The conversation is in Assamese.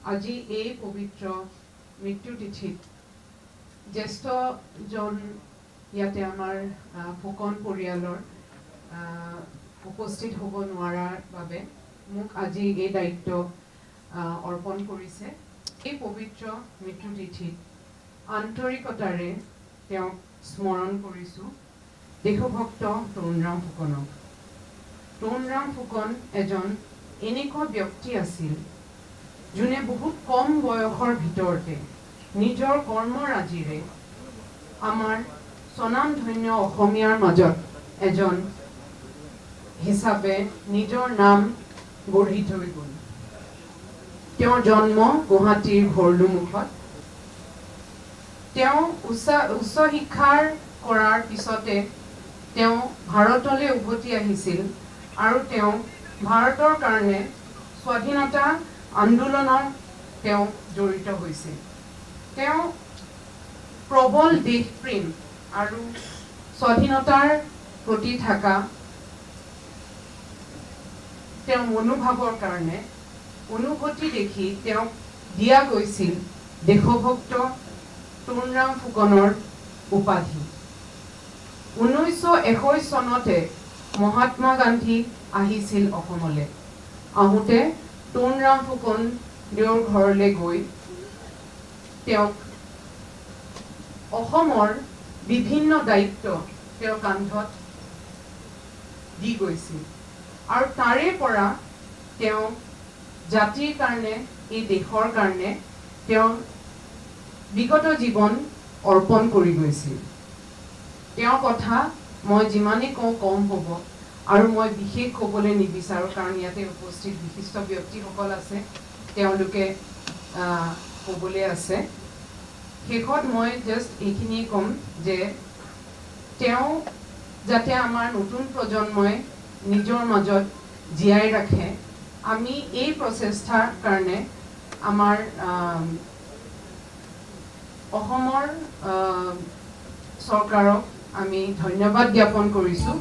আজি এই পবিত্ৰ মৃত্যু তিথিত জ্যেষ্ঠ জন ইয়াতে আমাৰ ফুকন পৰিয়ালৰ উপস্থিত হ'ব নোৱাৰাৰ বাবে মোক আজি এই দায়িত্ব অৰ্পণ কৰিছে। এই পবিত্ৰ মৃত্যু তিথিত আন্তৰিকতাৰে তেওঁক স্মৰণ কৰিছোঁ দেশভক্ত তৰুণৰাম ফুকনক। তৰুণৰাম ফুকন এজন এনেকুৱা ব্যক্তি আছিল যোনে বহুত কম বয়সৰ ভিতৰতে নিজৰ কৰ্মৰাজিৰে আমাৰ স্বনামধন্য অসমীয়াৰ মাজত এজন হিচাপে নিজৰ নাম গঢ়ি থৈ গ'ল। তেওঁৰ জন্ম গুৱাহাটীৰ ভৰলুমুখত। তেওঁ উচ্চ শিক্ষাৰ কৰাৰ পিছতে তেওঁ ভাৰতলৈ উভতি আহিছিল আৰু তেওঁ ভাৰতৰ কাৰণে স্বাধীনতা আন্দোলনত তেওঁ জড়িত হৈছিল। তেওঁ প্ৰবল দেশপ্ৰেম আৰু স্বাধীনতাৰ প্ৰতি থকা তেওঁৰ মনোভাৱৰ কাৰণে অনুভূতি দেখি তেওঁক দিয়া গৈছিল দেশভক্ত তৰুণৰাম ফুকনৰ উপাধি। 1921 চনতে মহাত্মা গান্ধী আহিছিল অসমলৈ। আহোঁতে তৰুণৰাম ফুকন তেওঁৰ ঘৰলৈ গৈ তেওঁক অসমৰ বিভিন্ন দায়িত্ব তেওঁৰ কান্ধত দি গৈছিল আৰু তাৰে পৰা তেওঁ জাতিৰ কাৰণে এই দেশৰ কাৰণে তেওঁ বিগত জীৱন অৰ্পণ কৰি গৈছিল। তেওঁৰ কথা মই যিমানেই কওঁ কম হ'ব আৰু মই বিশেষ ক'বলৈ নিবিচাৰোঁ কাৰণ ইয়াতে উপস্থিত বিশিষ্ট ব্যক্তিসকল আছে, তেওঁলোকে ক'বলৈ আছে। শেষত মই জাষ্ট এইখিনিয়ে ক'ম যে তেওঁ যাতে আমাৰ নতুন প্ৰজন্মই নিজৰ মাজত জীয়াই ৰাখে, আমি এই প্ৰচেষ্টাৰ কাৰণে আমাৰ অসমৰ চৰকাৰক আমি ধন্যবাদ জ্ঞাপন কৰিছোঁ।